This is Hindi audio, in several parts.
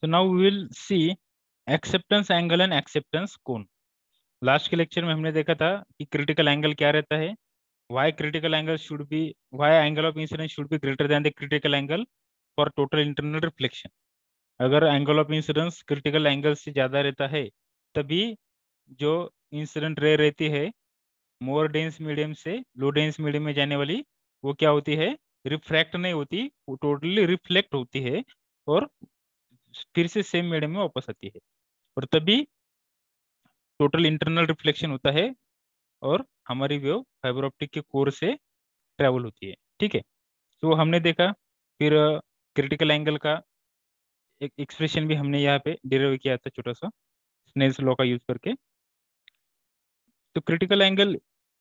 So now we will see acceptance angle and acceptance cone. Last के लेक्चर में हमने देखा था कि क्रिटिकल एंगल क्या रहता है, why critical angle should be, why angle of incidence should be greater than the critical angle for total internal reflection. अगर angle of incidence critical angle से ज्यादा रहता है तभी जो इंसिडेंट रे रहती है मोर डेंस मीडियम से लो डेंस मीडियम में जाने वाली, वो क्या होती है, रिफ्रैक्ट नहीं होती, वो टोटली रिफ्लेक्ट होती है और फिर से सेम मीडियम में वापस आती है, और तभी टोटल इंटरनल रिफ्लेक्शन होता है और हमारी वेव फाइबर ऑप्टिक के कोर से ट्रेवल होती है। ठीक है, तो हमने देखा। फिर क्रिटिकल एंगल का एक एक्सप्रेशन भी हमने यहाँ पे डिराइव किया था, छोटा सा स्नेल्स लॉ का यूज करके। तो क्रिटिकल एंगल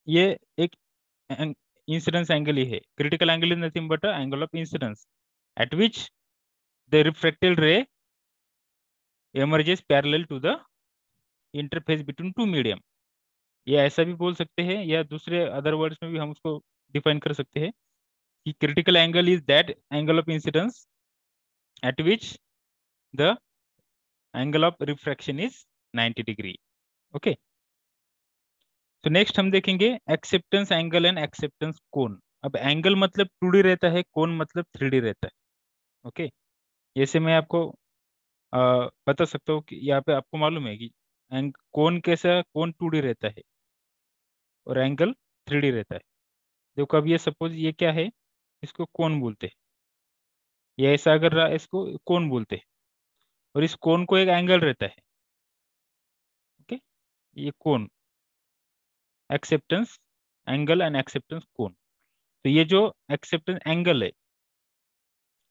ये एक इंसिडेंस एंगल ही है। Critical angle is nothing but angle of incidence at which the reflected ray emerges parallel to the interface between two medium। ये ऐसा भी बोल सकते हैं या दूसरे अदर वर्ड्स में भी हम उसको डिफाइन कर सकते हैं कि critical angle is that angle of incidence at which the angle of refraction is 90 degree. Okay, तो नेक्स्ट हम देखेंगे एक्सेप्टेंस एंगल एंड एक्सेप्टेंस कोन। अब एंगल मतलब 2D रहता है, कोन मतलब 3D रहता है। ओके, जैसे मैं आपको बता सकता हूँ कि यहाँ पे आपको मालूम है कि कोन कैसा, कोन 2D रहता है और एंगल 3D रहता है। देखो अब ये सपोज ये क्या है, इसको कोन बोलते हैं, ये ऐसा अगर रहा इसको कोन बोलते हैं, और इस कोन को एक एंगल रहता है। ओके, ये कोन एक्सेप्टेंस एंगल एंड एक्सेप्टेंस कोन। तो ये जो एक्सेप्टेंस एंगल है,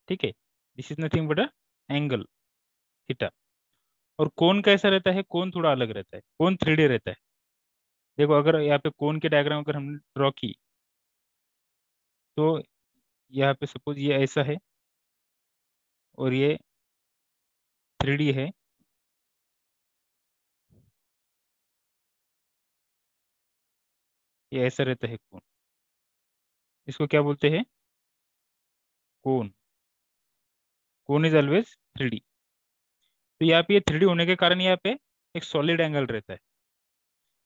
ठीक है, this is nothing but a angle theta. और कोन कैसा रहता है, कोन थोड़ा अलग रहता है, कोन 3D रहता है। देखो अगर यहाँ पे कोन की डायग्राम अगर हमने ड्रॉ की तो यहाँ पे सपोज ये ऐसा है और ये 3D है, ये ऐसा रहता है कोन, इसको क्या बोलते हैं, कोन। Cone is always 3D। तो यहाँ पे ये 3D होने के कारण यहाँ पे एक सॉलिड एंगल रहता है,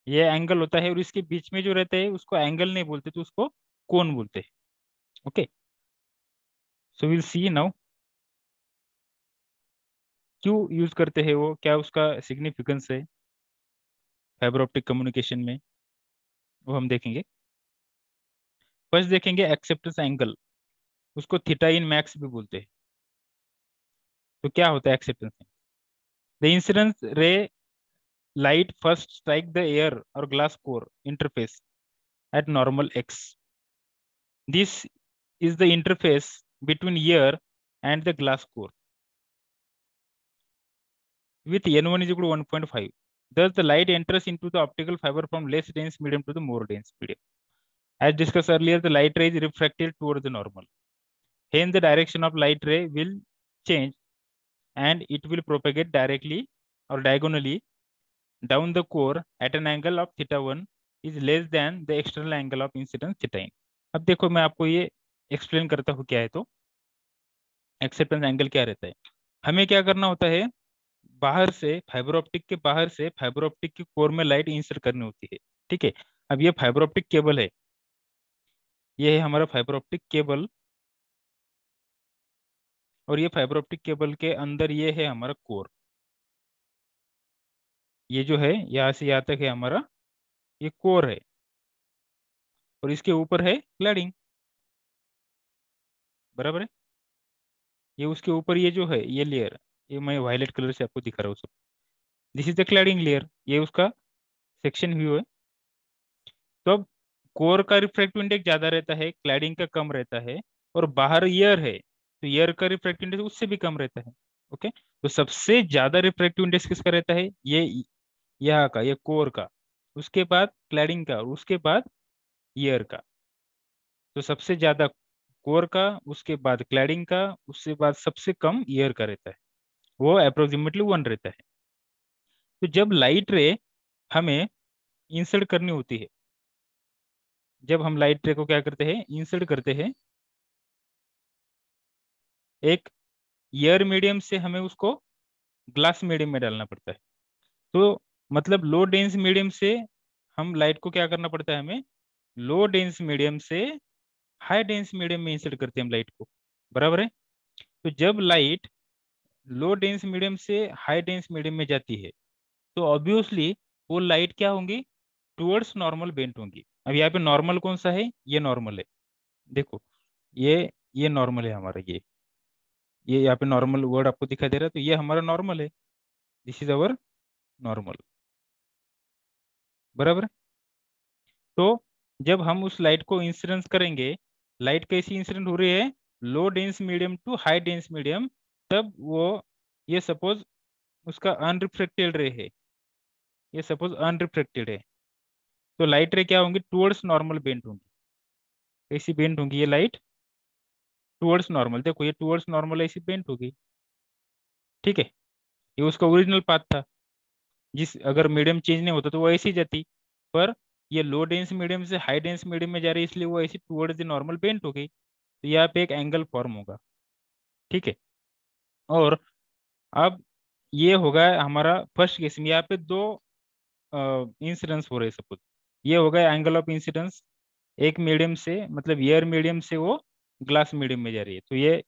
ये एंगल होता है, और इसके बीच में जो रहता है उसको एंगल नहीं बोलते, तो उसको कोन बोलते हैं। Okay, so will see now क्यों यूज करते हैं वो, क्या उसका सिग्निफिकेंस है फाइबर ऑप्टिक कम्युनिकेशन में, वो हम देखेंगे। फर्स्ट देखेंगे एक्सेप्टेंस एंगल, उसको थीटा इन मैक्स भी बोलते हैं। तो क्या होता है acceptance angle? The incidence ray light first strike the air और glass core interface at normal x. This is the interface between ear and the glass core with n1 is equal to 1.5. Thus, the light enters into the optical fiber from less dense medium to the more dense medium. As discussed earlier, the light ray is refracted toward the normal. Hence, the direction of light ray will change and it will propagate directly or diagonally down the core at an angle of theta 1 is less than the external angle of incidence theta in. अब देखो मैं आपको ये एक्सप्लेन करता हूँ क्या है। तो एक्सेप्टेंस एंगल क्या रहता है, हमें क्या करना होता है, बाहर से फाइबर ऑप्टिक के बाहर से फाइबर ऑप्टिक की कोर में लाइट इंसर्ट करनी होती है। ठीक है, अब ये फाइबर ऑप्टिक केबल है, ये है हमारा फाइबर ऑप्टिक केबल, और ये फाइबर ऑप्टिक केबल के अंदर ये है हमारा कोर। ये जो है यहाँ से यहाँ तक है हमारा, ये कोर है, और इसके ऊपर है क्लैडिंग, बराबर है। ये उसके ऊपर ये जो है ये लेयर, ये मैं वायलेट कलर से आपको दिखा रहा हूँ सब, this is the cladding layer, ये उसका सेक्शन व्यू है। तो अब कोर का रिफ्रैक्टिव इंडेक्स ज्यादा रहता है, क्लैडिंग का कम रहता है, और बाहर ईयर है तो ईयर का रिफ्रैक्टिव इंडेक्स उससे भी कम रहता है। ओके, तो सबसे ज्यादा रिफ्रैक्टिव इंडेक्स किसका रहता है, ये यहाँ का, ये कोर का, उसके बाद क्लैडिंग का, और उसके बाद ईयर का। तो सबसे ज्यादा कोर का, उसके बाद क्लैडिंग का, उसके बाद सबसे कम ईयर का रहता है, वो अप्रोक्सीमेटली 1 रहता है। तो जब लाइट रे हमें इंसर्ट करनी होती है, जब हम लाइट रे को क्या करते हैं, इंसर्ट करते हैं एक ईयर मीडियम से, हमें उसको ग्लास मीडियम में डालना पड़ता है। तो मतलब लो डेंस मीडियम से हम लाइट को क्या करना पड़ता है हमें, लो डेंस मीडियम से हाई डेंस मीडियम में इंसर्ट करते हैं हम लाइट को, बराबर है। तो जब लाइट लो डेंस मीडियम से हाई डेंस मीडियम में जाती है तो ऑब्वियसली वो लाइट क्या होंगी, टुवर्ड्स नॉर्मल बेंट होंगी। अब यहाँ पे नॉर्मल कौन सा है, ये नॉर्मल है, देखो ये नॉर्मल है हमारा, ये यहाँ पे नॉर्मल वर्ड आपको दिखाई दे रहा है, तो ये हमारा नॉर्मल है, दिस इज अवर नॉर्मल, बराबर है। तो जब हम उस लाइट को इंसिडेंस करेंगे, लाइट कैसी इंसिडेंट हो रही है, low dense medium to high dense medium, तब वो, ये सपोज उसका अनरिफ्लेक्टेड रे है, ये सपोज अनरिफ्लेक्टेड है, तो लाइट रे क्या होंगी, टुवर्ड्स नॉर्मल बेंट होंगी। कैसी बेंट होंगी ये लाइट, टुवर्ड्स नॉर्मल, देखो ये टुवर्ड्स नॉर्मल ऐसी बेंट होगी, ठीक है। ये उसका ओरिजिनल पाथ था, जिस अगर मीडियम चेंज नहीं होता तो वो ऐसी ही जाती, पर ये लो डेंस मीडियम से हाई डेंस मीडियम में जा रही है, इसलिए वो ऐसी टुवर्ड्स द नॉर्मल बेंट हो गई, तो यहाँ पे एक एंगल फॉर्म होगा, ठीक है। और अब ये होगा हमारा फर्स्ट केस में, यहाँ पे दो इंसिडेंस हो रहे हैं सपोज, ये होगा एंगल ऑफ इंसिडेंस, एक मीडियम से मतलब एयर मीडियम से वो ग्लास मीडियम में जा रही है, तो ये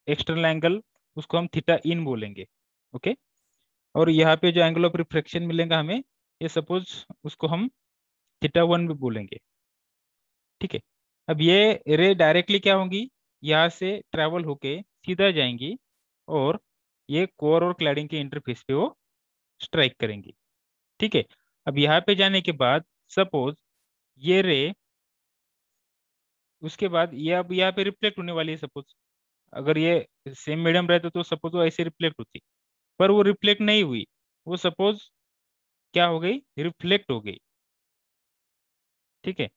एक्सटर्नल एंगल, उसको हम थीटा इन बोलेंगे, ओके। और यहाँ पे जो एंगल ऑफ रिफ्रैक्शन मिलेगा हमें, ये सपोज उसको हम थीटा वन भी बोलेंगे, ठीक है। अब ये रे डायरेक्टली क्या होंगी, यहाँ से ट्रेवल होके सीधा जाएंगी और ये कोर और क्लैडिंग के इंटरफेस पे वो स्ट्राइक करेंगी, ठीक है। अब यहाँ पे जाने के बाद सपोज ये रे, उसके बाद ये अब यहाँ पे रिफ्लेक्ट होने वाली है सपोज, अगर ये सेम मीडियम रहता तो सपोज वो ऐसे रिफ्लेक्ट होती, पर वो रिफ्लेक्ट नहीं हुई, वो सपोज क्या हो गई, रिफ्लेक्ट हो गई, ठीक है,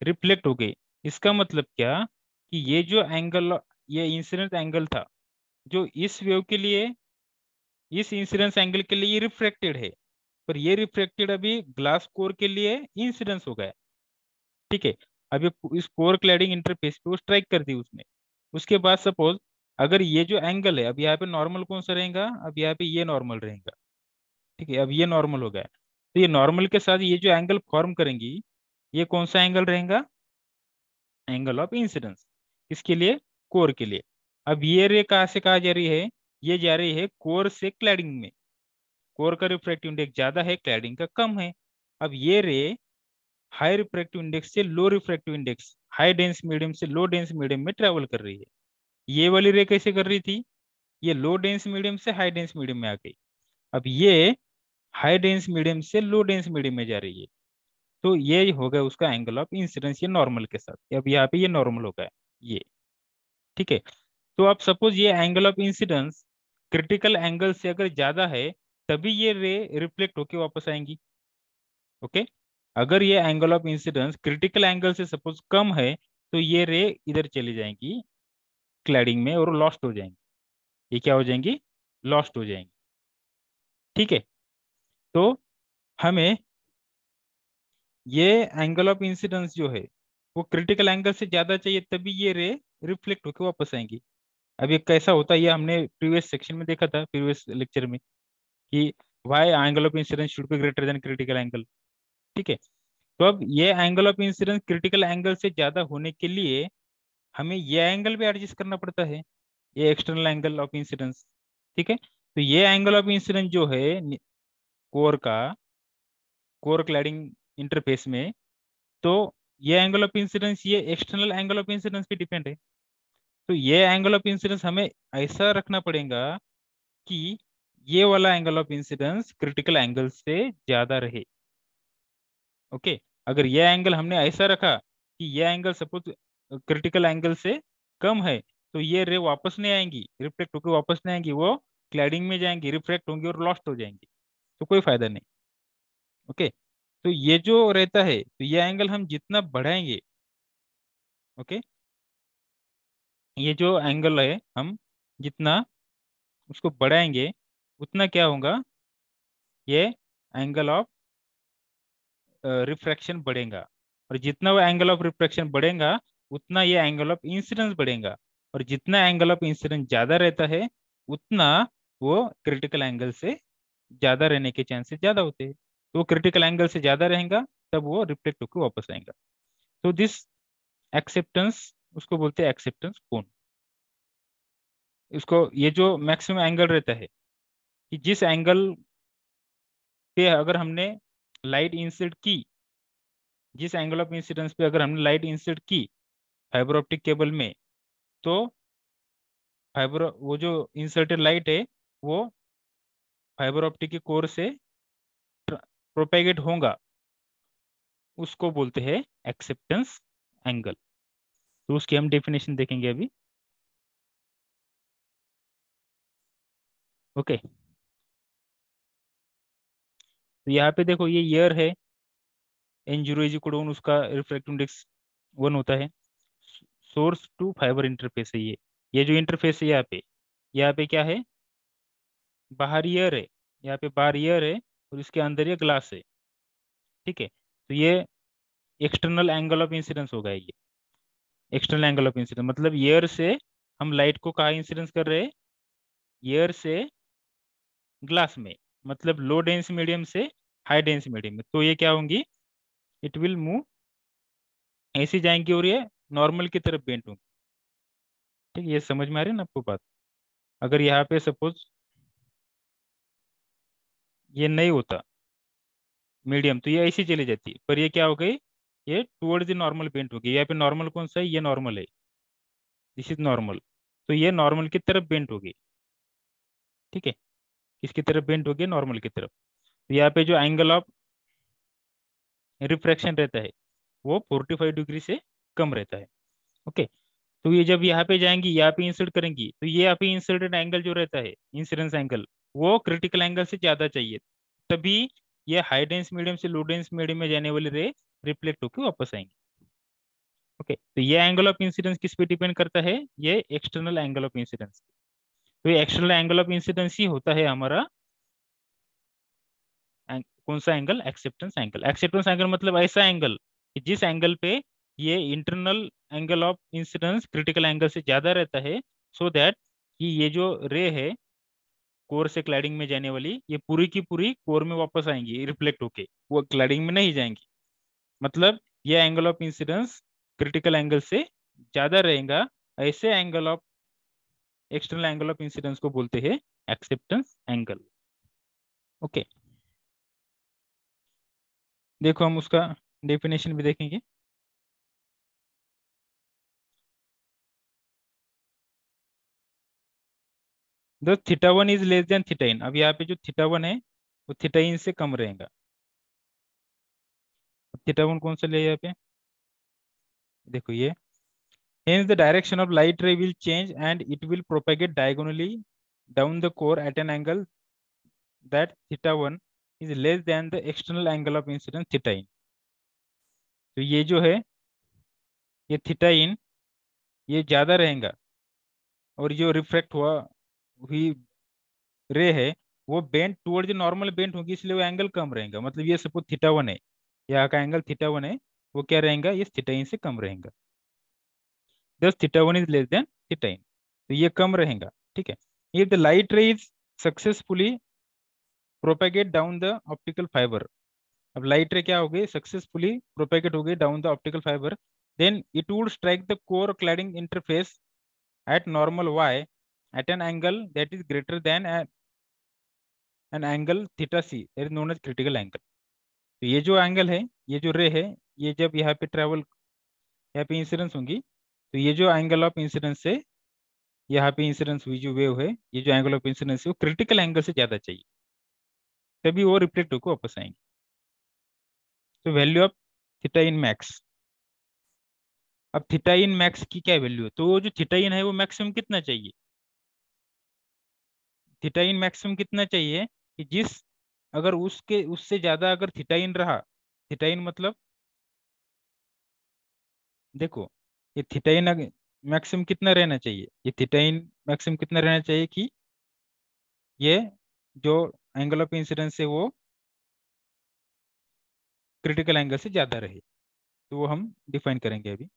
रिफ्लेक्ट हो गई। इसका मतलब क्या, कि ये जो एंगल, ये इंसिडेंट एंगल था जो इस वेव के लिए, इस इंसिडेंस एंगल के लिए ये रिफ्रैक्टेड है, पर ये रिफ्रैक्टेड अभी ग्लास कोर के लिए इंसिडेंस हो गया, ठीक है। अब ये इस कोर क्लैडिंग इंटरफेस पे वो स्ट्राइक कर दी उसने, उसके बाद सपोज अगर ये जो एंगल है, अब यहाँ पे नॉर्मल कौन सा रहेगा, अब यहाँ पे ये नॉर्मल रहेगा, ठीक है, अब ये नॉर्मल हो गया, तो ये नॉर्मल के साथ ये जो एंगल फॉर्म करेंगी, ये कौन सा एंगल रहेगा, एंगल ऑफ इंसिडेंस, किसके लिए, कोर के लिए। अब ये रे कहाँ से कहा जा रही है, ये जा रही है कोर से क्लैडिंग में, कोर का रिफ्रैक्टिव इंडेक्स ज्यादा है, क्लैडिंग का कम है। अब ये रे हाई रिफ्रैक्टिव इंडेक्स से low refractive index, high dense medium से लो डेंस मीडियम में ट्रेवल कर रही है। ये वाली रे कैसे कर रही थी, ये लो डेंस मीडियम से हाई डेंस मीडियम में आ गई, अब ये हाई डेंस मीडियम से लो डेंस मीडियम में जा रही है, तो ये हो गया उसका एंगल ऑफ इंसिडेंस, ये नॉर्मल के साथ, अब यहाँ पे ये नॉर्मल हो गया ये, ठीक है। तो अब सपोज ये angle of incidence critical angle से अगर ज्यादा है, तभी ये रे रिफ्लेक्ट होके वापस आएंगी, ओके। अगर ये angle of incidence critical angle से सपोज कम है, तो ये रे इधर चली जाएंगी क्लैडिंग में और लॉस्ट हो जाएंगी, ये क्या हो जाएंगी, लॉस्ट हो जाएंगी, ठीक है। तो हमें ये एंगल ऑफ इंसिडेंस जो है वो क्रिटिकल एंगल से ज्यादा चाहिए, तभी ये रे रिफ्लेक्ट होकर वापस आएंगी। अब ये कैसा होता है, ये हमने प्रीवियस सेक्शन में देखा था, प्रीवियस लेक्चर में, कि why angle of incidence should be greater than critical angle, ठीक है। तो अब ये angle of incidence critical angle से ज्यादा होने के लिए हमें ये एंगल भी एडजस्ट करना पड़ता है, ये एक्सटर्नल एंगल ऑफ इंसिडेंस, ठीक है। तो ये एंगल ऑफ इंसिडेंस जो है कोर का, कोर क्लैडिंग इंटरफेस में, तो ये एंगल ऑफ इंसिडेंस ये एक्सटर्नल एंगल ऑफ इंसिडेंस पे डिपेंड है, तो ये एंगल ऑफ इंसिडेंस हमें ऐसा रखना पड़ेगा कि ये वाला angle of incidence critical angle से ज्यादा रहे, ओके। अगर ये एंगल हमने ऐसा रखा कि ये एंगल सपोज क्रिटिकल एंगल से कम है, तो ये रे वापस नहीं आएंगी, रिफ्लेक्ट होकर वापस नहीं आएंगी, वो क्लैडिंग में जाएंगी, रिफ्लेक्ट होंगी और लॉस्ट हो जाएंगी, तो कोई फायदा नहीं, ओके। तो ये जो रहता है, तो ये एंगल हम जितना बढ़ाएंगे, ओके, ये जो एंगल है हम जितना उसको बढ़ाएंगे, उतना क्या होगा, ये एंगल ऑफ रिफ्रैक्शन बढ़ेगा, और जितना वो एंगल ऑफ रिफ्रैक्शन बढ़ेगा, उतना ये एंगल ऑफ इंसिडेंस बढ़ेगा, और जितना एंगल ऑफ इंसिडेंस ज्यादा रहता है, उतना वो क्रिटिकल एंगल से ज्यादा रहने के चांसेस ज्यादा होते हैं। तो वो क्रिटिकल एंगल से ज्यादा रहेगा तब वो रिफ्लेक्ट होकर वापस आएगा। तो दिस एक्सेप्टेंस, उसको बोलते हैं एक्सेप्टेंस कोण। इसको ये जो मैक्सिमम एंगल रहता है कि जिस एंगल पे अगर हमने लाइट इंसिड की, जिस एंगल ऑफ इंसिडेंस पे अगर हमने लाइट इंसिड की फाइबर ऑप्टिक केबल में, तो फाइबर वो जो इंसर्टेड लाइट है वो फाइबर ऑप्टिक के कोर से प्रोपेगेट होगा, उसको बोलते हैं एक्सेप्टेंस एंगल। तो उसकी हम डेफिनेशन देखेंगे अभी। ओके, तो यहाँ पे देखो ये ईयर है, N0 इज इक्वल टू 1, उसका रिफ्रैक्टिव इंडेक्स 1 होता है। सोर्स टू फाइबर इंटरफेस है ये जो इंटरफेस है यहाँ पे क्या है, बाहर ईयर है, यहाँ पे बाहर ईयर है और इसके अंदर ये ग्लास है। ठीक है, तो ये एक्सटर्नल एंगल ऑफ इंसिडेंस होगा ये। एक्सटर्नल एंगल ऑफ इंसिडेंस मतलब ईयर से हम लाइट को कहाँ इंसिडेंस कर रहे हैं, ईयर से ग्लास में, मतलब लो डेंस मीडियम से हाई डेंस मीडियम में। तो ये क्या होंगी, इट विल मूव, ऐसी जाएंगी और ये नॉर्मल की तरफ बेंट होंगी। ठीक है, ये समझ में आ रही है ना आपको बात। अगर यहाँ पे सपोज ये नहीं होता मीडियम तो ये ऐसी चली जाती, पर ये क्या हो गई, ये टुवर्ड्स द नॉर्मल बेंट हो गई। यहाँ पे नॉर्मल कौन सा है, ये नॉर्मल है, दिस इज नॉर्मल। तो ये नॉर्मल की तरफ बेंट होगी। ठीक है, किसकी तरफ बेंट होगी, नॉर्मल की तरफ। तो यहाँ पे जो एंगल ऑफ रिफ्रैक्शन रहता है वो 45 डिग्री से कम रहता है। ओके, तो ये जब यहाँ पे जाएंगी, यहाँ पे इंसर्ट करेंगी, तो ये यहाँ पे इंसर्टेड एंगल जो रहता है इंसिडेंस एंगल, वो क्रिटिकल एंगल से ज्यादा चाहिए, तभी ये हाई डेंस मीडियम से लो डेंस मीडियम में जाने वाली रे रिफ्लेक्ट होकर वापस आएंगे। ओके, तो ये एंगल ऑफ इंसिडेंस किस पे डिपेंड करता है, ये एक्सटर्नल एंगल ऑफ इंसिडेंस। तो ये एक्सटर्नल एंगल ऑफ इंसिडेंस ही होता है हमारा कौन सा angle, acceptance angle. Acceptance angle मतलब ऐसा एंगल कि जिस एंगल पे ये internal angle of incidence critical angle से ज्यादा रहता है, सो दैट कि ये जो रे है कोर से क्लैडिंग में जाने वाली, ये पूरी की पूरी कोर में वापस आएंगी रिफ्लेक्ट होके, वो क्लैडिंग में नहीं जाएंगी। मतलब ये angle of incidence critical angle से ज्यादा रहेगा, ऐसे angle of external angle of incidence को बोलते हैं एक्सेप्टेंस एंगल। ओके, देखो हम उसका डेफिनेशन भी देखेंगे। The theta 1 is less than theta in. अब यहाँ पे जो थीटा 1 है वो थीटा इन से कम रहेगा। थीटा 1 कौन सा ले यहाँ पे, देखो ये, hence the direction of light ray will change and it will propagate diagonally down the core at an angle that theta 1 is less than the external angle of incidence theta in। तो ये जो है, ये थीटा इन ये ज्यादा रहेगा, और जो रिफ्रैक्ट हुई रे है वो bent toward the normal bent होगी, इसलिए वो एंगल कम रहेगा। मतलब ये सपोज थीटा 1 है, यहाँ का एंगल थीटा 1 है, वो क्या रहेगा, ये थीटा इन से कम रहेगा। This theta 1 is less than theta in, तो ये कम रहेगा। ठीक है, if the light ray is successfully propagate down the optical fibre, अब लाइट रे क्या हो गई, सक्सेसफुली प्रोपेगेट हो गई down the optical fibre, then it would strike the core cladding interface at normal y at an angle that is greater than an angle theta c, that is known as critical angle। तो ये जो एंगल है, ये जो रे है, ये जब यहाँ पे ट्रेवल, यहाँ पे इंसिडेंस होंगी, तो ये जो एंगल ऑफ इंसिडेंस से यहाँ पे इंसिडेंस हुई जो वेव है, ये जो एंगल ऑफ इंसिडेंस है वो क्रिटिकल एंगल से ज्यादा चाहिए, तभी वो रिफ्लेक्ट होकर वापस आएंगे। तो value of theta in max, अब थीटा इन मैक्स की क्या वैल्यू है, तो वो जो थीटा इन है वो मैक्सिमम कितना चाहिए, थीटा इन मैक्सिमम कितना चाहिए कि जिस, अगर उसके उससे ज्यादा अगर थीटा इन रहा, थीटा इन मतलब देखो, ये थीटा इन मैक्सिमम कितना रहना चाहिए, ये थीटा इन मैक्सिमम कितना रहना चाहिए कि ये जो एंगल ऑफ इंसिडेंस है वो क्रिटिकल एंगल से ज्यादा रहे। तो वो हम डिफाइन करेंगे अभी।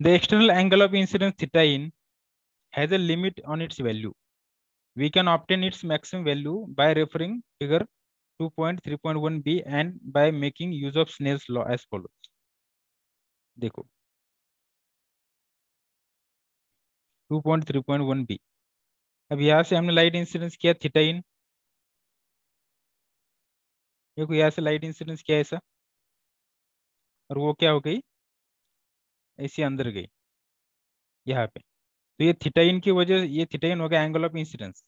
The external angle of incidence theta in has a limit on its value. We can obtain its maximum value by referring figure 2.3.1b and by making use of Snell's law as follows. देखो 2.3.1b, अब यहाँ से हमने लाइट इंसिडेंस किया थीटा इन, देखो यहाँ से लाइट इंसिडेंस किया ऐसा, और वो क्या हो गई, ऐसे अंदर गई यहाँ पे। तो ये थीटा इन की वजह, ये थीटा इन हो गया एंगल ऑफ इंसिडेंस,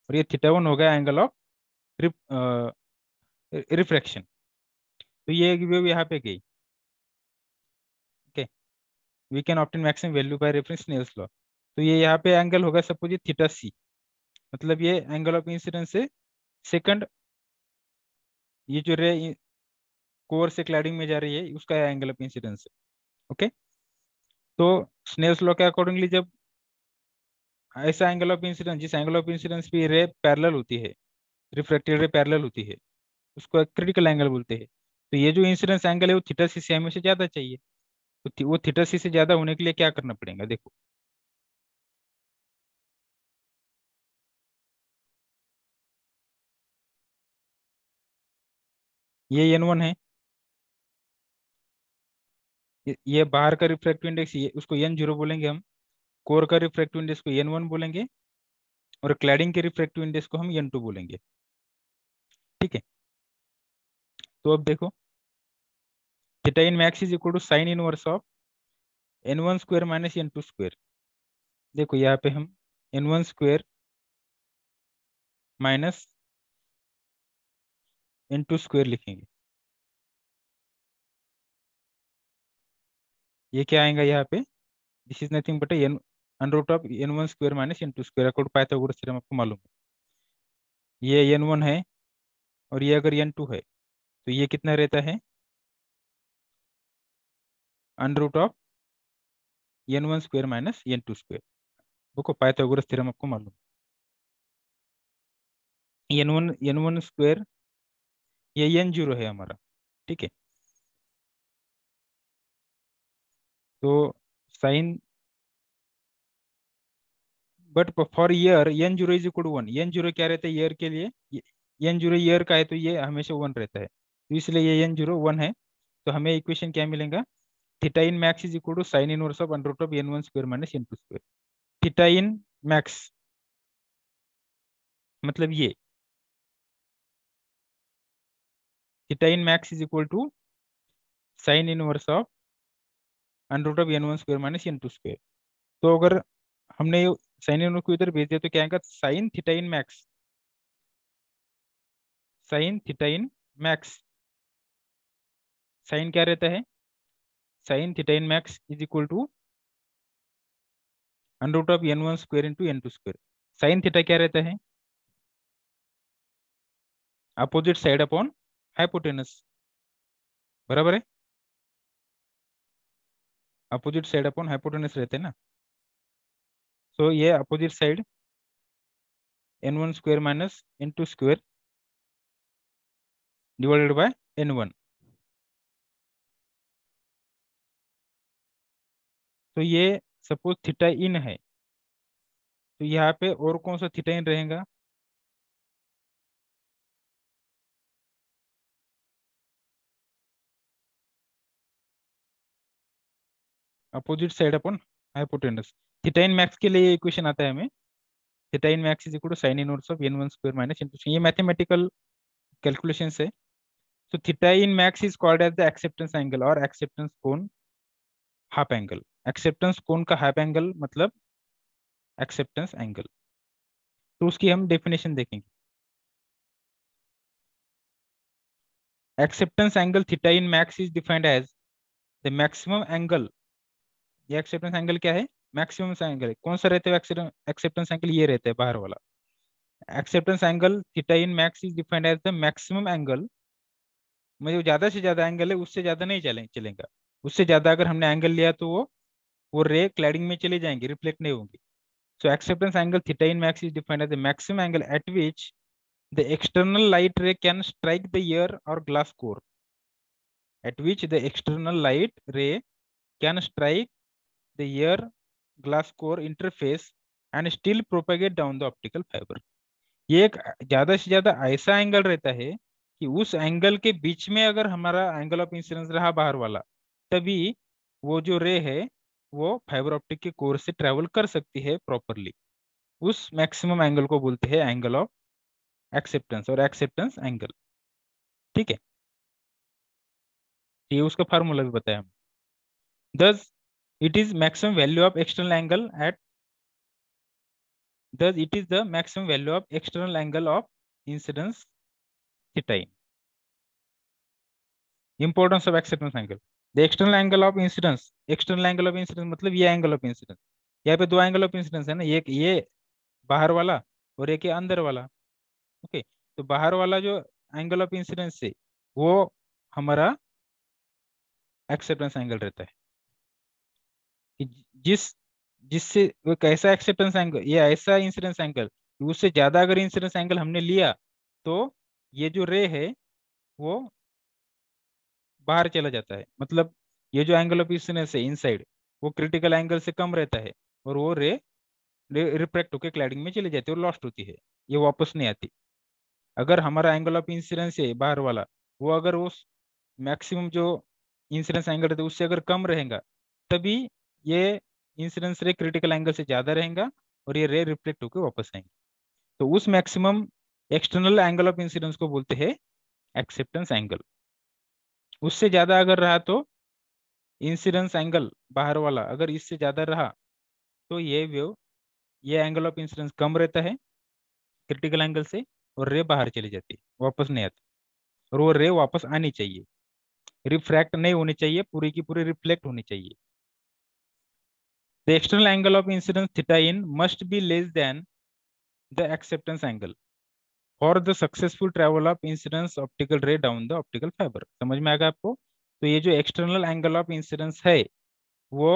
और ये थीटा वन हो गया एंगल ऑफ रिफ्रैक्शन। तो ये एक वेव यहाँ पे गई। Okay, we can obtain maximum value by reference Snell's law. तो ये यहाँ पे एंगल होगा सपोज ये थीटा सी, मतलब ये एंगल ऑफ इंसिडेंस से सेकंड, ये जो रे कोर से क्लैडिंग में जा रही है उसका एंगल ऑफ इंसिडेंस है। ओके, तो स्नेल्स लॉ के अकॉर्डिंगली जब ऐसा एंगल ऑफ इंसिडेंस, जिस एंगल ऑफ इंसिडेंस पे रे पैरेलल होती है, रिफ्रैक्टेड रे पैरेलल होती है, उसको क्रिटिकल एंगल बोलते हैं। तो ये जो इंसिडेंस एंगल है वो थीटा सी से हमेशा ज्यादा चाहिए। तो वो थीटा सी से ज्यादा होने के लिए क्या करना पड़ेगा, देखो ये n1 है, ये बाहर का रिफ्रैक्टिव इंडेक्स, ये उसको n0 बोलेंगे हम, कोर का रिफ्रैक्टिव इंडेक्स को n1 बोलेंगे, और क्लैडिंग के रिफ्रैक्टिव इंडेक्स को हम n2 बोलेंगे। ठीक है, तो अब देखो theta in max is equal to sine inverse of n1 square minus n2 square. देखो यहाँ पे हम n1 square minus n2 square लिखेंगे। ये क्या आएगा यहाँ पे, this is nothing but an under root of n1 square minus n2 square according Pythagoras theorem आपको मालूम है। ये n1 है और ये अगर n2 है तो ये कितना रहता है, under root of n1 square minus n2 square. देखो पाइथागोरस थ्योरम आपको मालूम है, n1 स्क्वायर, ये n0 है हमारा। ठीक है, तो sine, but for air n0 is equal to 1, n0 क्या रहता है ईयर के लिए, n0 ईयर का है तो ये हमेशा 1 रहता है, तो इसलिए ये n0 1 है। तो हमें इक्वेशन क्या मिलेगा, theta in max is equal to sine inverse of under root of n1 square minus n2 square. Theta in max मतलब ये theta in max is equal to sine inverse of under root of n1 square minus n2 square. तो अगर हमने साइन इनवर्स को इधर भेज दिया तो क्या आएगा, sine theta in max, sine theta in max, sine क्या रहता है, sine theta in max is equal to under root of n1 square into n2 square. Sine theta क्या रहता है, अपोजिट साइड अपॉन हाइपोटेनस, बराबर है, अपोजिट साइड अपॉन हाइपोटेनस रहते हैं ना। सो ये opposite side n1 square minus n2 square divided by n1। तो ये सपोज थीटा इन है, तो यहाँ पे और कौन सा थीटा इन रहेगा, opposite side upon hypotenuse. Theta in max के लिए ये इक्वेशन आता है हमें, theta in max is equal to sine inverse of n1 square minus n2 square. ये मैथमेटिकल कैलकुलेशन है। So theta in max is called as the acceptance angle और acceptance कोण हाफ एंगल। एक्सेप्टेंस कोण का हाफ एंगल मतलब एक्सेप्टेंस एंगल। तो उसकी हम डेफिनेशन देखेंगे। Acceptance angle theta in max is defined as the maximum angle. ये एक्सेप्टेंस एंगल क्या है, मैक्सिमम एंगल है। कौन सा रहता है एक्सेप्टेंस एंगल, ये रहता है बाहर वाला। Acceptance angle theta in max is defined as the maximum angle, मतलब ज्यादा से ज्यादा एंगल है उससे ज्यादा नहीं चलेगा। उससे ज्यादा अगर हमने एंगल लिया तो वो रे क्लैडिंग में चले जाएंगे, रिफ्लेक्ट नहीं होंगे। So acceptance angle theta in max is defined as the maximum angle at which the external light ray can strike the ear or glass core. At which the external light ray can strike the ear glass core interface and still propagate down the optical fibre. ये एक ज्यादा से ज्यादा ऐसा एंगल रहता है कि उस एंगल के बीच में अगर हमारा एंगल ऑफ इंसिडेंस रहा बाहर वाला, तभी वो जो रे है वो फाइबर ऑप्टिक के कोर से ट्रेवल कर सकती है प्रॉपरली। उस मैक्सिमम एंगल को बोलते हैं एंगल ऑफ एक्सेप्टेंस और एक्सेप्टेंस एंगल। ठीक है, ये उसका फार्मूला भी बताया हम। Thus it is maximum value of external angle at thus it is the maximum value of external angle of incidence theta. Importance of acceptance angle. The external angle of incidence मतलब ये एंगल ऑफ इंसिडेंस। यहाँ पे दो एंगल ऑफ इंसिडेंस है ना, एक ये बाहर वाला और एक ये अंदर वाला। ओके, तो बाहर वाला जो एंगल ऑफ इंसिडेंस है वो हमारा एक्सेप्टेंस एंगल रहता है कि जिस जिससे वो कैसा एक्सेप्टेंस एंगल, ये ऐसा इंसिडेंस एंगल, उससे ज्यादा अगर इंसिडेंस एंगल हमने लिया तो ये जो रे है वो बाहर चला जाता है। मतलब ये जो एंगल ऑफ इंसिडेंस है इनसाइड, वो क्रिटिकल एंगल से कम रहता है और वो रे रिफ्रैक्ट होकर क्लैडिंग में चली जाती है और लॉस्ट होती है, ये वापस नहीं आती। अगर हमारा एंगल ऑफ इंसिडेंस है बाहर वाला, वो अगर उस मैक्सिमम जो इंसिडेंस एंगल रहता है उससे अगर कम रहेगा, तभी ये इंसिडेंस रे क्रिटिकल एंगल से ज्यादा रहेगा और ये रे रिफ्लेक्ट होकर वापस आएंगे। तो उस maximum external angle of incidence को बोलते हैं एक्सेप्टेंस एंगल। उससे ज्यादा अगर रहा तो इंसिडेंस एंगल बाहर वाला अगर इससे ज्यादा रहा तो ये एंगल ऑफ इंसिडेंस कम रहता है क्रिटिकल एंगल से और रे बाहर चली जाती है, वापस नहीं आती। और वो रे वापस आनी चाहिए, रिफ्रैक्ट नहीं होनी चाहिए, पूरी की पूरी रिफ्लेक्ट होनी चाहिए। The external angle of incidence theta in must be less than the acceptance angle for the successful travel of incidence optical रे डाउन द ऑप्टिकल फाइबर। समझ में आ गया आपको? तो ये जो एक्सटर्नल एंगल ऑफ इंसिडेंस है वो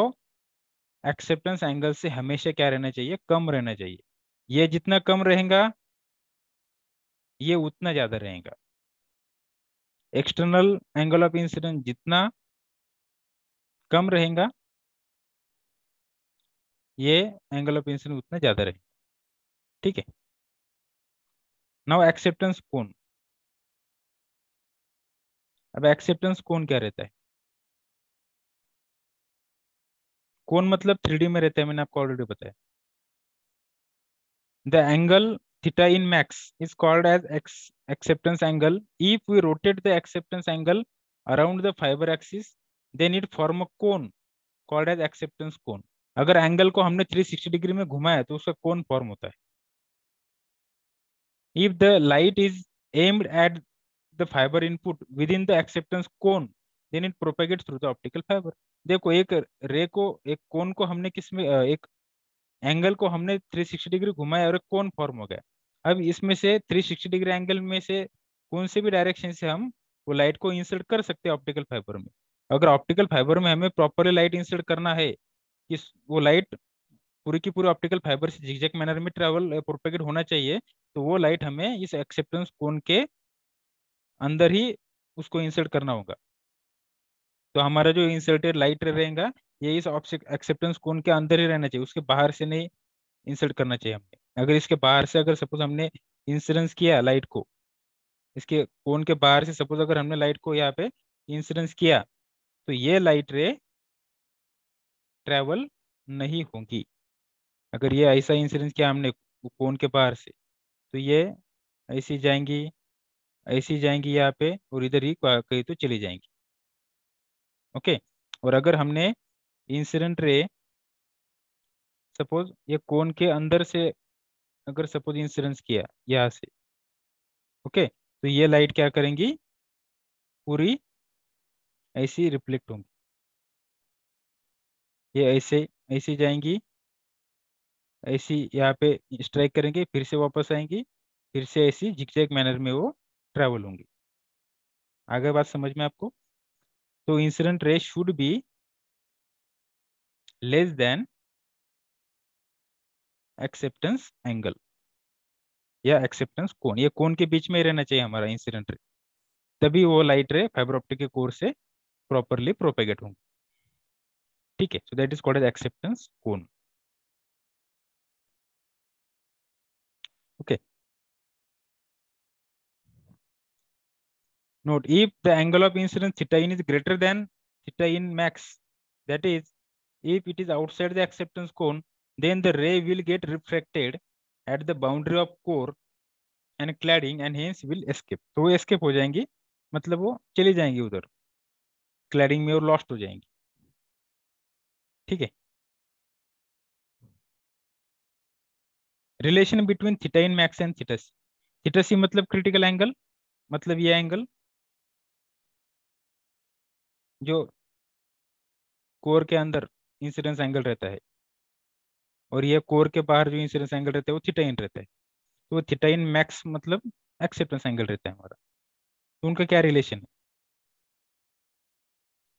एक्सेप्टेंस एंगल से हमेशा क्या रहना चाहिए, कम रहना चाहिए। ये जितना कम रहेगा ये उतना ज्यादा रहेगा। एक्सटर्नल एंगल ऑफ इंसिडेंस जितना कम रहेगा ये एंगल ऑफ इंसिडेंस उतना ज्यादा रहेगा। ठीक है, नाउ एक्सेप्टेंस कोण। अब एक्सेप्टेंस कोण क्या रहता है? कोण मतलब 3D में रहता है, मैंने आपको ऑलरेडी बताया। The angle theta in max is called as acceptance angle. If we rotate the acceptance angle around the fiber axis, then it form a cone called as acceptance cone. अगर एंगल को हमने 360 डिग्री में घुमाया तो उसका कोन फॉर्म होता है। If the light is aimed at the fiber input within the acceptance cone, then it propagates through the optical fiber. देखो एक रे को, एक कोन को हमने किस में एक एंगल को हमने 360 डिग्री घुमाया और एक कोन फॉर्म हो गया। अब इसमें से 360 डिग्री एंगल में से कौन से भी डायरेक्शन से हम वो लाइट को इंसर्ट कर सकते हैं ऑप्टिकल फाइबर में। अगर ऑप्टिकल फाइबर में हमें प्रॉपरली लाइट इंसर्ट करना है कि वो लाइट पूरी की पूरी ऑप्टिकल फाइबर से जिगजैग मैनर में ट्रेवल प्रोपेगेट होना चाहिए, तो वो लाइट हमें इस एक्सेप्टेंस कोन के अंदर ही उसको इंसर्ट करना होगा। तो हमारा जो इंसर्टेड लाइट रहेगा ये इस एक्सेप्टेंस कोन के अंदर ही रहना चाहिए, उसके बाहर से नहीं इंसर्ट करना चाहिए हमने। अगर इसके बाहर से अगर सपोज हमने इंसिडेंस किया लाइट को, इसके कोन के बाहर से सपोज अगर हमने लाइट को यहाँ पे इंसिडेंस किया, तो ये लाइट रे ट्रेवल नहीं होगी। अगर ये ऐसा इंसिडेंस किया हमने कोन के बाहर से, तो ये ऐसी जाएंगी, ऐसी जाएंगी यहाँ पे और इधर ही कहीं तो चली जाएंगी। ओके, और अगर हमने इंसिडेंट रे सपोज ये कोन के अंदर से अगर सपोज इंसिडेंस किया यहाँ से, ओके, तो ये लाइट क्या करेंगी, पूरी ऐसी रिफ्लेक्ट होंगी। ये ऐसे ऐसी जाएंगी, ऐसी यहाँ पे स्ट्राइक करेंगे, फिर से वापस आएंगी, फिर से ऐसी झिकझैक मैनर में वो ट्रेवल होंगी। आगे बात समझ में आपको? तो incident ray should be less than acceptance angle या एक्सेप्टेंस कोन, ये कोन के बीच में ही रहना चाहिए हमारा इंसिडेंट रे, तभी वो लाइट रे फाइबर ऑप्टिक के कोर से प्रॉपरली प्रोपेगेट होंगे। ठीक है, so that is called as acceptance cone. Okay. Note, if the angle of incidence theta in is greater than theta in max, that is, if it is outside the acceptance cone, then the ray will get refracted at the boundary of core and cladding and hence will escape. तो वो escape हो जाएंगी, मतलब वो चली जाएंगी उधर क्लैडिंग में और लॉस्ट हो जाएंगी. ठीक है. Relation between theta in max and theta C. Theta C मतलब क्रिटिकल एंगल, मतलब ये एंगल जो कोर के अंदर इंसिडेंस एंगल रहता है और ये कोर के बाहर जो इंसिडेंस एंगल रहता है वो थीटा इन रहता है. तो वो थीटा इन मैक्स मतलब एक्सेप्टेंस एंगल रहता है हमारा. तो उनका क्या रिलेशन है,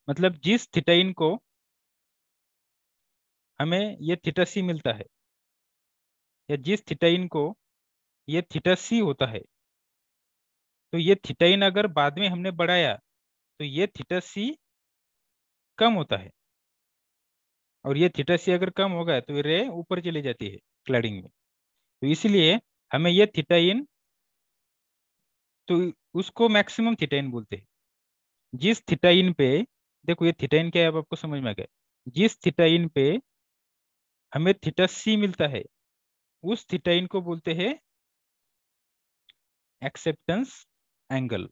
मतलब जिस थीटा इन को हमें ये थीटा सी मिलता है या जिस थीटा इन को ये थीटा सी होता है, तो ये थीटा इन अगर बाद में हमने बढ़ाया तो ये थीटा सी कम होता है और ये थीटा सी अगर कम होगा तो ये रे ऊपर चली जाती है क्लैडिंग में. तो इसलिए हमें ये थीटा इन, तो उसको मैक्सिमम थीटा इन बोलते हैं. जिस थीटा इन पे, देखो ये थीटा इन क्या है अब आपको समझ में आ गया. जिस थीटा इन पे हमें थीटा सी मिलता है उस थीटा इन को बोलते हैं एक्सेप्टेंस एंगल.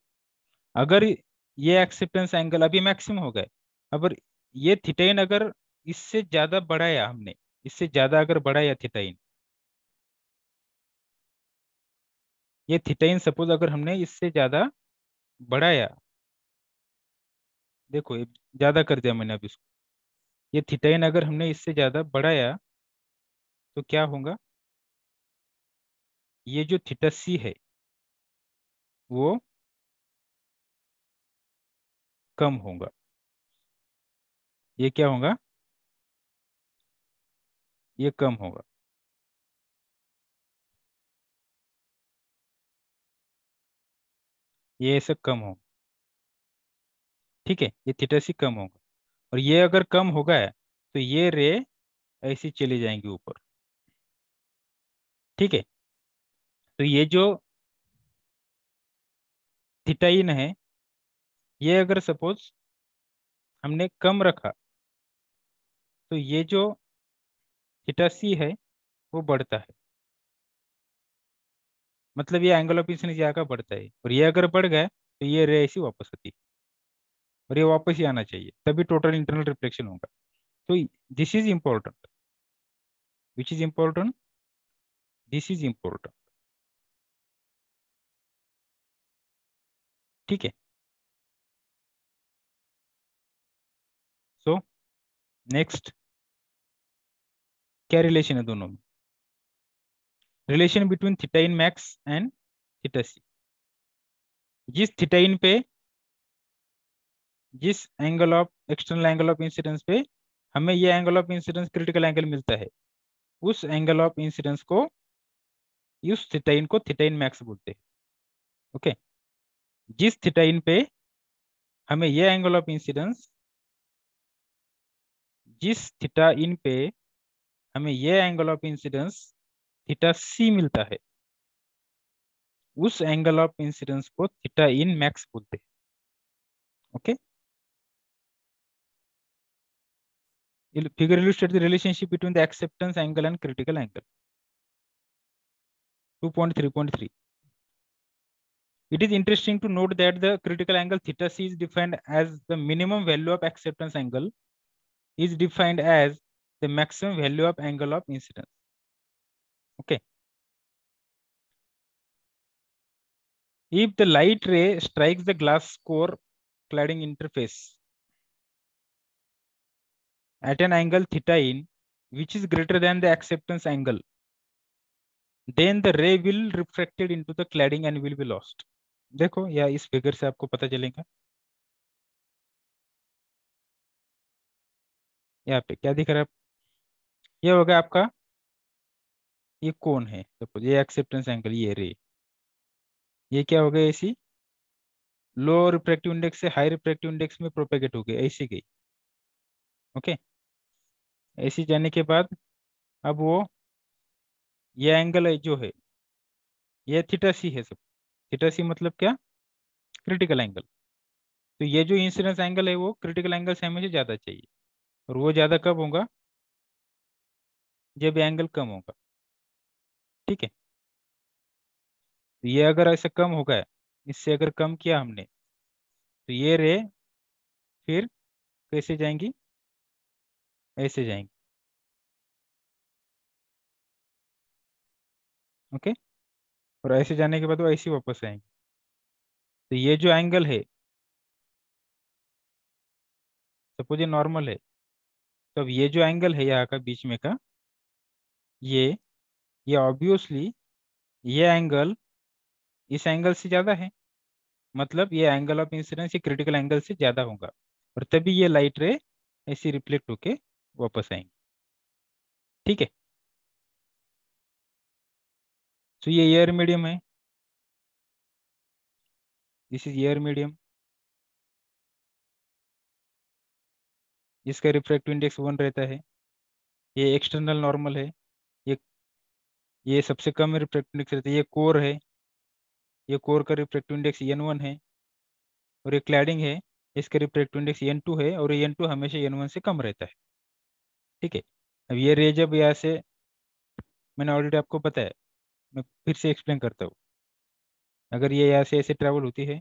अगर ये एक्सेप्टेंस एंगल अभी मैक्सिमम हो गए, अगर ये थीटा इन अगर इससे ज्यादा बढ़ाया हमने, इससे ज्यादा अगर बढ़ाया थीटा इन, ये थीटा इन सपोज अगर हमने इससे ज्यादा बढ़ाया, देखो ये ज्यादा कर दिया मैंने अब इसको, ये थीटा इन अगर हमने इससे ज्यादा बढ़ाया तो क्या होगा, ये जो थीटा सी है वो कम होगा. ये क्या होगा, ये कम होगा. ये ऐसे कम होगा. ठीक है, ये थीटा सी कम होगा और ये अगर कम होगा तो ये रे ऐसी चली जाएंगी ऊपर. ठीक है. तो ये जो थीटा इन है ये अगर सपोज हमने कम रखा तो ये जो थीटा सी है वो बढ़ता है, मतलब ये एंगल ऑफ इंसिडेंस यहाँ का बढ़ता है और ये अगर बढ़ गया तो ये रे ऐसी वापस आती है और ये वापस ही आना चाहिए, तभी टोटल इंटरनल रिफ्लेक्शन होगा. तो this is important. Which is important, this is important. ठीक है. सो नेक्स्ट, क्या रिलेशन है दोनों में, relation between theta in max and theta C. जिस थीटा इन पे, जिस angle of external angle of incidence पे हमें ये angle of incidence critical angle मिलता है, उस एंगल ऑफ इंसिडेंस को, उस थीटा इन को थीटा इन मैक्स बोलते हैं. ओके. जिस थीटा इन पे हमें ये एंगल ऑफ इंसिडेंस, जिस थीटा इन पे हमें ये एंगल ऑफ इंसिडेंस थीटा सी मिलता है, उस एंगल ऑफ इंसिडेंस को थीटा इन मैक्स बोलते हैं. Okay. Figure illustrates the relationship between the acceptance angle and critical angle. 2.3.3. It is interesting to note that the critical angle theta c is defined as the minimum value of acceptance angle is defined as the maximum value of angle of incidence. Okay. If the light ray strikes the glass core cladding interface at an angle theta in, which is greater than the acceptance angle, then the ray will refracted into the cladding and will be lost. देखो या इस फिगर से आपको पता चलेगा, यहाँ पे क्या दिख रहा है, ये होगा आपका, ये कौन है, सपोज ये एक्सेप्टेंस एंगल, ये रे, ये क्या हो गया, ऐसी लो रिफ्रैक्टिव इंडेक्स से हाई रिफ्रैक्टिव इंडेक्स में प्रोपेगेट हो गई, ऐसी गई. ओके. ऐसी जाने के बाद अब वो ये एंगल है जो है ये थीटा सी है सब। थीटा सी मतलब क्या? Critical angle. तो ये जो इंसिडेंस एंगल है वो क्रिटिकल एंगल से हमेशा ज्यादा चाहिए, और वो ज्यादा कब होगा? जब एंगल कम होगा। ठीक है। तो ये अगर ऐसा कम होगा, इससे अगर कम किया हमने, तो ये रे फिर कैसे जाएंगी? ऐसे जाएंगी। ओके। और ऐसे जाने के बाद वो ऐसे वापस आएंगे। तो ये जो एंगल है, सपोज ये नॉर्मल है, तो अब ये जो एंगल है यहाँ का बीच में का, ये ये ऑब्वियसली ये एंगल इस एंगल से ज्यादा है। मतलब ये एंगल ऑफ इंसिडेंस ये क्रिटिकल एंगल से ज्यादा होगा, और तभी ये लाइट रे ऐसे रिफ्लेक्ट होके वापस आएंगे। ठीक है। तो ये एयर मीडियम है, दिस इज एयर मीडियम। इसका रिफ्रैक्टिव इंडेक्स 1 रहता है। ये एक्सटर्नल नॉर्मल है। ये ये सबसे कम रिफ्रैक्टिव इंडेक्स रहता है। ये कोर है, ये कोर का रिफ्रैक्टिव इंडेक्स n1 है। और ये क्लैडिंग है, इसका रिफ्रैक्टिव इंडेक्स n2 है, और ये n2 हमेशा n1 से कम रहता है। ठीक है। अब ये रे जब यहाँ से, मैंने ऑलरेडी आपको बताया, मैं फिर से एक्सप्लेन करता हूँ। अगर ये यहाँ से ऐसे ट्रेवल होती है,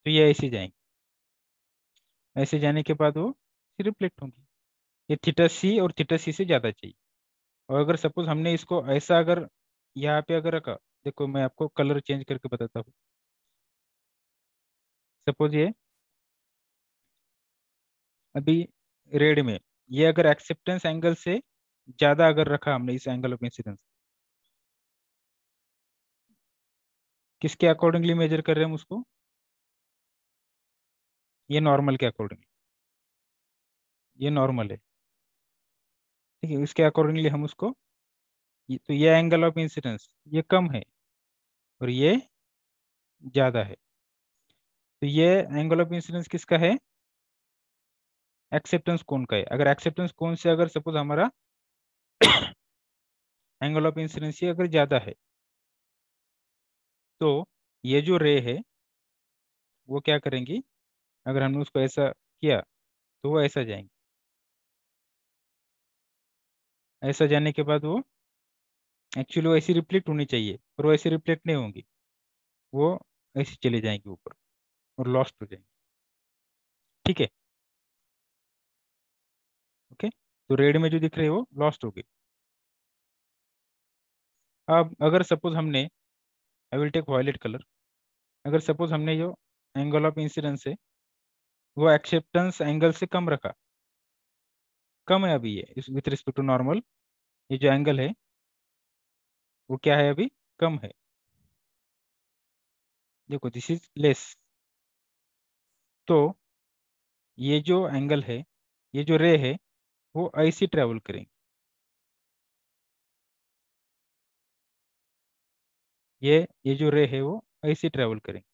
तो ये ऐसे जाएंगे। ऐसे जाने के बाद वो रिफ्लेक्ट होंगी। ये थीटा सी और थीटा सी से ज़्यादा चाहिए। और अगर सपोज हमने इसको ऐसा अगर यहाँ पे अगर रखा, देखो मैं आपको कलर चेंज करके बताता हूँ। सपोज ये अभी रेड में, ये अगर एक्सेप्टेंस एंगल से ज़्यादा अगर रखा हमने इस एंगल ऑफ इंसिडेंस, किसके अकॉर्डिंगली मेजर कर रहे हैं हम उसको? ये नॉर्मल के अकॉर्डिंग। ये नॉर्मल है। ठीक है, इसके अकॉर्डिंगली हम उसको, तो ये एंगल ऑफ इंसिडेंस ये कम है, और ये ज्यादा है। तो ये एंगल ऑफ इंसिडेंस किसका है? एक्सेप्टेंस कोण का है। अगर एक्सेप्टेंस कोण से अगर सपोज हमारा एंगल ऑफ इंसिडेंस ये अगर ज्यादा है, तो ये जो रे है वो क्या करेंगी? अगर हमने उसको ऐसा किया, तो वो ऐसा जाएंगे। ऐसा जाने के बाद वो एक्चुअली वो ऐसी रिफ्लेक्ट होनी चाहिए, पर वो ऐसी रिफ्लेक्ट नहीं होंगी। वो ऐसे चले जाएंगे ऊपर और लॉस्ट हो जाएंगे। ठीक है। ओके। तो रेड में जो दिख रहे हैं वो लॉस्ट हो गए। अब अगर सपोज हमने, I will take violet colour, अगर सपोज हमने जो एंगल ऑफ इंसिडेंस है वो एक्सेप्टेंस एंगल से कम रखा, कम है अभी ये इस विथ रिस्पेक्ट टू नॉर्मल, ये जो एंगल है वो क्या है अभी? कम है। देखो दिस इज लेस। तो ये जो एंगल है, ये जो रे है, वो ऐसी ट्रेवल करेंगे। ये जो रे है वो ऐसी ट्रेवल करेंगे,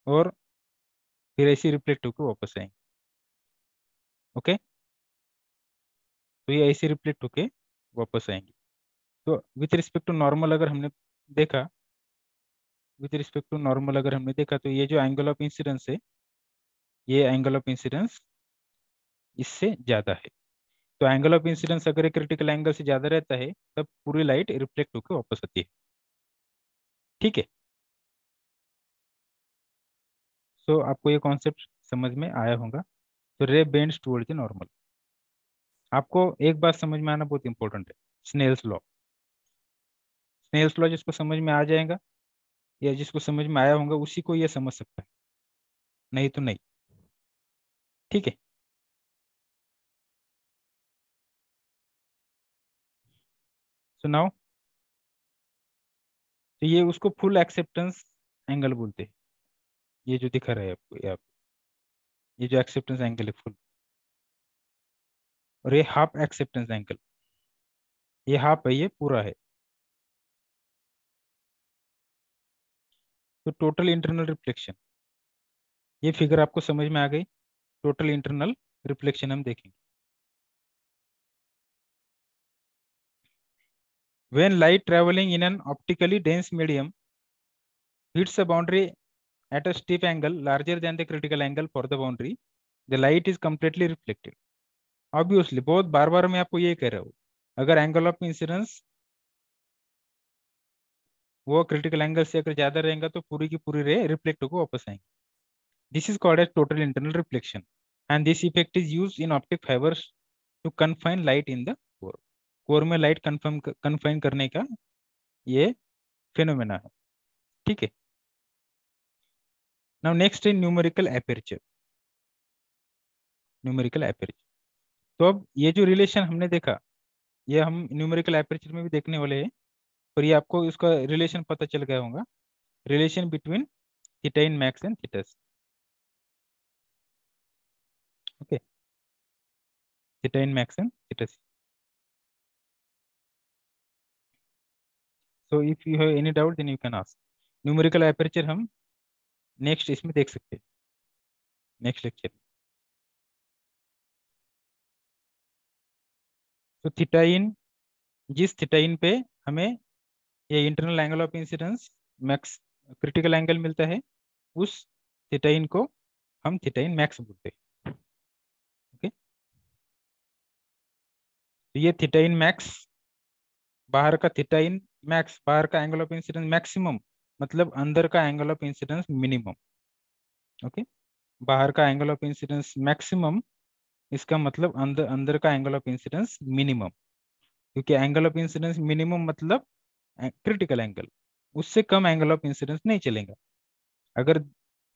और फिर ऐसी रिफ्लेक्ट होकर वापस आएंगे। ओके। तो ये ऐसे रिफ्लेक्ट होके वापस आएंगे। तो विथ रिस्पेक्ट टू नॉर्मल अगर हमने देखा, विथ रिस्पेक्ट टू नॉर्मल अगर हमने देखा, तो ये जो एंगल ऑफ इंसिडेंस है, ये एंगल ऑफ इंसिडेंस इससे ज्यादा है। तो एंगल ऑफ इंसिडेंस अगर एक क्रिटिकल एंगल से ज्यादा रहता है, तब पूरी लाइट रिफ्लेक्ट होकर वापस आती है। ठीक है। सो आपको ये कॉन्सेप्ट समझ में आया होगा। तो रे बेंड्स टुवर्ड्स द नॉर्मल। आपको एक बात समझ में आना बहुत इंपॉर्टेंट है, स्नेल्स लॉ। स्नेल्स लॉ जिसको समझ में आ जाएगा, या जिसको समझ में आया होगा, उसी को ये समझ सकता है, नहीं तो नहीं। ठीक है। सुनाओ। तो ये उसको फुल एक्सेप्टेंस एंगल बोलते हैं। ये जो दिखा रहा है आपको, ये जो एक्सेप्टेंस एंगल है फुल, और ये हाफ एक्सेप्टेंस एंगल। ये हाफ है, ये पूरा है। तो टोटल इंटरनल रिफ्लेक्शन, ये फिगर आपको समझ में आ गई। टोटल इंटरनल रिफ्लेक्शन हम देखेंगे। when light traveling in an optically dense medium hits a boundary at a steep angle larger than the critical angle for the boundary, the light is completely reflected. Obviously बहुत बार बार मैं आपको ये कह रहा हूँ, अगर एंगल ऑफ इंसिडेंस वो क्रिटिकल एंगल से अगर ज्यादा रहेगा तो पूरी की पूरी रे रिफ्लेक्ट होकर वापस आएंगी. This is called as total internal reflection and this effect is use in optic fibres to confine light in the core. Core में लाइट कन्फाइन करने का ये फिनोमेना है. ठीक है. Now next in numerical aperture. Numerical aperture, तो अब ये जो रिलेशन हमने देखा ये हम न्यूमेरिकल एपर्चर में भी देखने वाले हैं, पर ये आपको इसका रिलेशन पता चल गया होगा. Relation between theta in max and theta. Okay, theta in max and theta. So if you have any doubt then you can ask. Numerical aperture हम नेक्स्ट इसमें देख सकते हैं, नेक्स्ट लेक्चर. तो थीटा इन, जिस थीटा इन पे हमें ये internal angle of incidence max critical angle मिलता है, उस थीटा इन को हम थीटा इन मैक्स बोलते हैं. ओके, तो ये थीटा इन मैक्स, बाहर का थीटा इन मैक्स, बाहर का एंगल ऑफ इंसिडेंस मैक्सिमम, मतलब अंदर का angle of incidence minimum. Okay, बाहर का एंगल ऑफ इंसिडेंस मैक्सिमम, इसका मतलब अंदर अंदर का एंगल ऑफ इंसिडेंस मिनिमम, क्योंकि एंगल ऑफ इंसिडेंस मिनिमम मतलब क्रिटिकल एंगल, उससे कम एंगल ऑफ इंसिडेंस नहीं चलेगा. अगर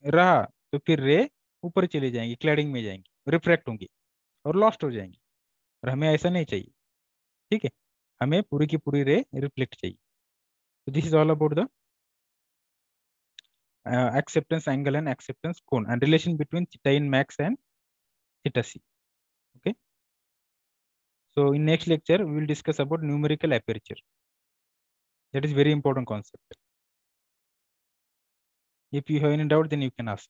रहा तो फिर रे ऊपर चली जाएंगी, क्लैडिंग में जाएंगी, रिफ्रैक्ट होंगी और लॉस्ट हो जाएंगी, और हमें ऐसा नहीं चाहिए. ठीक है, हमें पूरी की पूरी रे रिफ्लेक्ट चाहिए. तो this is all about the acceptance angle and acceptance cone and relation between theta in max and theta c. Okay, so in next lecture we will discuss about numerical aperture. That is very important concept. If you have any doubt then you can ask.